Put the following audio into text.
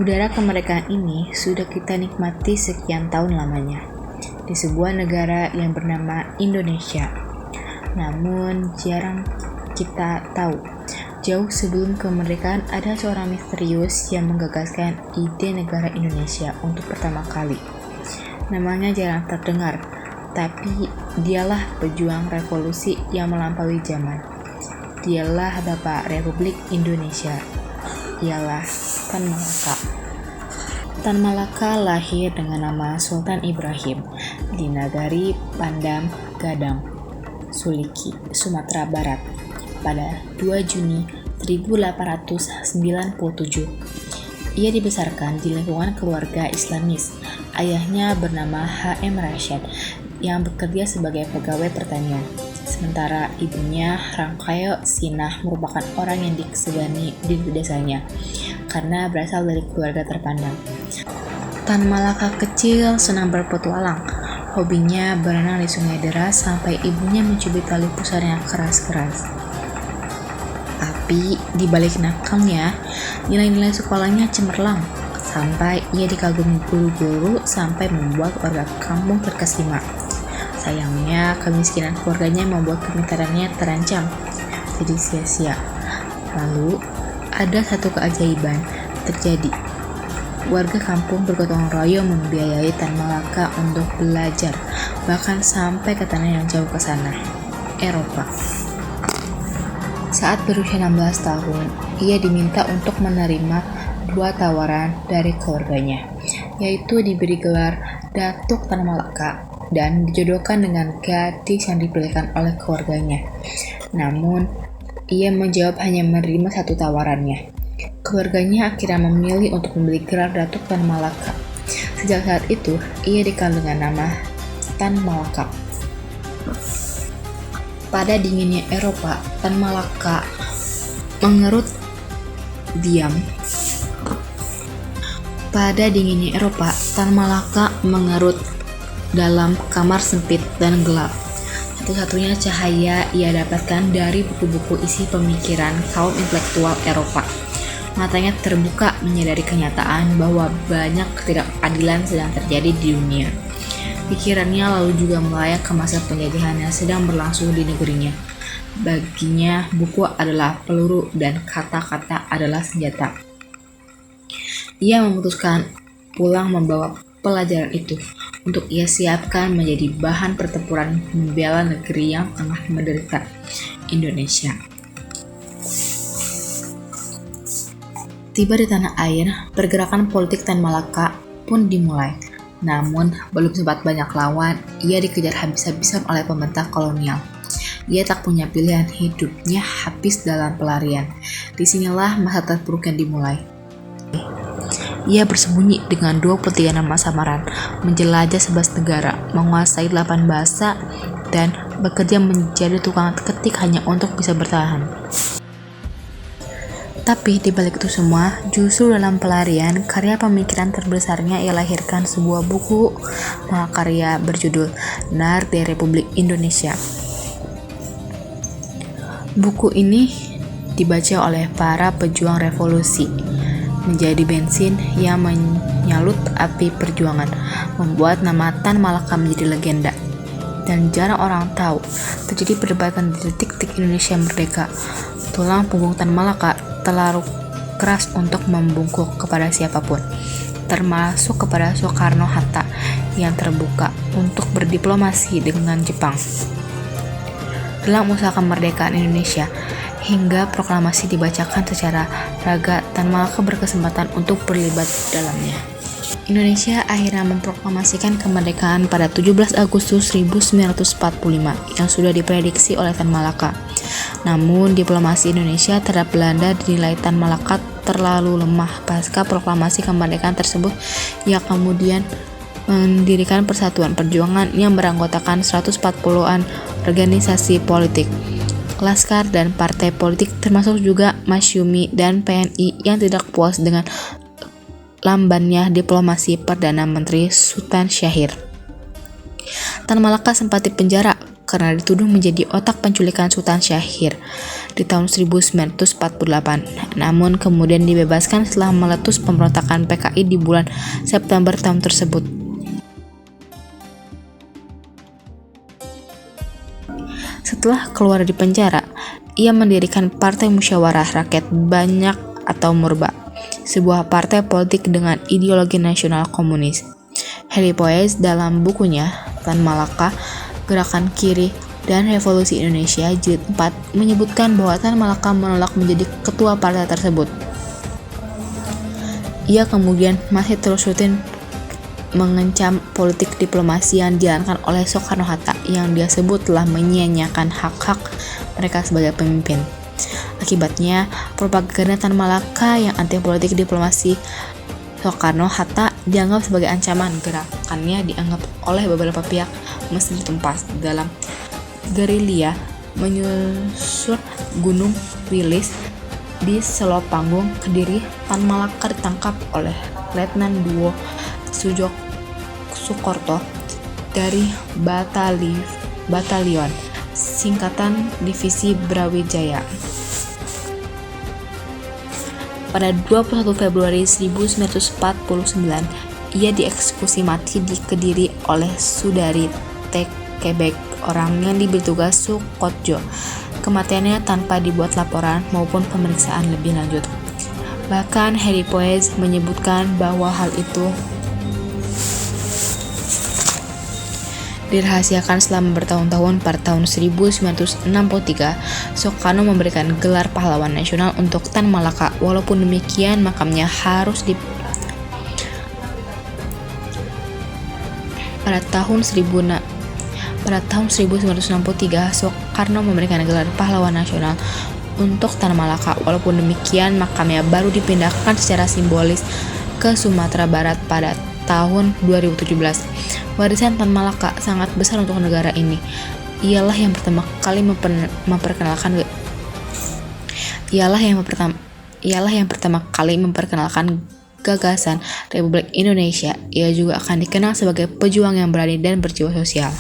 Udara kemerdekaan ini sudah kita nikmati sekian tahun lamanya di sebuah negara yang bernama Indonesia. Namun jarang kita tahu, jauh sebelum kemerdekaan ada seorang misterius yang menggagaskan ide negara Indonesia untuk pertama kali. Namanya jarang terdengar, tapi dialah pejuang revolusi yang melampaui zaman. Dialah Bapak Republik Indonesia. Ialah Tan Malaka. Tan Malaka lahir dengan nama Sultan Ibrahim di Nagari Pandang Gadang, Suliki, Sumatera Barat pada 2 Juni 1897. Ia dibesarkan di lingkungan keluarga Islamis. Ayahnya bernama H.M. Rasyad yang bekerja sebagai pegawai pertanian. Sementara ibunya Rangkayo Sinah merupakan orang yang disegani di desanya karena berasal dari keluarga terpandang. Tan Malaka kecil senang berpetualang. Hobinya berenang di sungai deras sampai ibunya mencubit tali pusar yang keras-keras. Tapi di balik nakalnya, nilai-nilai sekolahnya cemerlang sampai ia dikagumi guru-guru sampai membuat warga kampung terkesima. Sayangnya, kemiskinan keluarganya membuat kepintarannya terancam jadi sia-sia. Lalu, ada satu keajaiban terjadi. Warga kampung bergotong royong membiayai Tan Malaka untuk belajar, bahkan sampai ke tanah yang jauh ke sana, Eropa. Saat berusia 16 tahun, ia diminta untuk menerima 2 tawaran dari keluarganya, yaitu diberi gelar Datuk Tan Malaka dan dijodohkan dengan gadis yang dipilihkan oleh keluarganya. Namun, ia menjawab hanya menerima 1 tawarannya. Keluarganya akhirnya memilih untuk membeli gelar Datuk Tan Malaka. Sejak saat itu, ia dikenal dengan nama Tan Malaka. Pada dinginnya Eropa, Tan Malaka mengerut diam. Pada dinginnya Eropa, Tan Malaka mengerut dalam kamar sempit dan gelap. Satu-satunya cahaya ia dapatkan dari buku-buku isi pemikiran kaum intelektual Eropa. Matanya terbuka menyadari kenyataan bahwa banyak ketidakadilan sedang terjadi di dunia. Pikirannya lalu juga melayang ke masa penjajahan yang sedang berlangsung di negerinya. Baginya, buku adalah peluru dan kata-kata adalah senjata. Ia memutuskan pulang membawa pelajaran itu untuk ia siapkan menjadi bahan pertempuran membela negeri yang tengah menderita, Indonesia. Tiba di tanah air, pergerakan politik Tan Malaka pun dimulai. Namun, belum sempat banyak lawan, ia dikejar habis-habisan oleh pemerintah kolonial. Ia tak punya pilihan, hidupnya habis dalam pelarian. Disinilah masa terpuruknya dimulai. Ia bersembunyi dengan 23 nama samaran, menjelajah 11 negara, menguasai 8 bahasa, dan bekerja menjadi tukang ketik hanya untuk bisa bertahan. Tapi di balik itu semua, justru dalam pelarian, karya pemikiran terbesarnya ia lahirkan sebuah buku mahakarya berjudul Nar de Republik Indonesia. Buku ini dibaca oleh para pejuang revolusi, menjadi bensin yang menyalut api perjuangan, membuat nama Tan Malaka menjadi legenda. Dan jarang orang tahu, terjadi perdebatan di detik-detik Indonesia merdeka. Tulang punggung Tan Malaka terlalu keras untuk membungkuk kepada siapapun, termasuk kepada Soekarno-Hatta yang terbuka untuk berdiplomasi dengan Jepang. Dalam usaha kemerdekaan Indonesia, hingga proklamasi dibacakan secara raga, Tan Malaka berkesempatan untuk terlibat dalamnya. Indonesia akhirnya memproklamasikan kemerdekaan pada 17 Agustus 1945 yang sudah diprediksi oleh Tan Malaka. Namun, diplomasi Indonesia terhadap Belanda dinilai Tan Malaka terlalu lemah pasca proklamasi kemerdekaan tersebut. Ia kemudian mendirikan Persatuan Perjuangan yang beranggotakan 140-an organisasi politik, laskar dan partai politik, termasuk juga Masyumi dan PNI yang tidak puas dengan lambannya diplomasi Perdana Menteri Sultan Syahrir. Tan Malaka sempat dipenjara karena dituduh menjadi otak penculikan Sultan Syahir di tahun 1948. Namun kemudian dibebaskan setelah meletus pemberontakan PKI di bulan September tahun tersebut. Setelah keluar dari penjara, ia mendirikan Partai Musyawarah Rakyat Banyak atau Murba, sebuah partai politik dengan ideologi nasional komunis. Harry Poes dalam bukunya Tan Malaka, Gerakan Kiri dan Revolusi Indonesia jilid 4 menyebutkan bahwa Tan Malaka menolak menjadi ketua partai tersebut. Ia kemudian masih terus rutin mengancam politik diplomasi yang dijalankan oleh Soekarno-Hatta yang dia sebut telah menyia-nyiakan hak-hak mereka sebagai pemimpin. Akibatnya, propaganda Tan Malaka yang anti politik diplomasi Soekarno-Hatta dianggap sebagai ancaman. Gerakannya dianggap oleh beberapa pihak mesti ditumpas dalam gerilya menyusur Gunung Wilis di Selopanggung, Kediri. Tan Malaka ditangkap oleh Letnan Duo Sukorto dari Batalion Singkatan Divisi Brawijaya. Pada 21 Februari 1949, ia dieksekusi mati di Kediri oleh Sudari T. Kebek, orang yang diberi tugas Sukotjo. Kematiannya tanpa dibuat laporan maupun pemeriksaan lebih lanjut. Bahkan Harry Poes menyebutkan bahwa hal itu dirahasiakan selama bertahun-tahun. Pada tahun 1963, Soekarno memberikan gelar pahlawan nasional untuk Tan Malaka. Walaupun demikian, makamnya harus pada tahun 1963, Soekarno memberikan gelar pahlawan nasional untuk Tan Malaka. Walaupun demikian, makamnya baru dipindahkan secara simbolis ke Sumatera Barat pada tahun 2017. Warisan Tan Malaka sangat besar untuk negara ini. Ialah yang pertama kali memperkenalkan gagasan Republik Indonesia. Ia juga akan dikenal sebagai pejuang yang berani dan berjiwa sosial.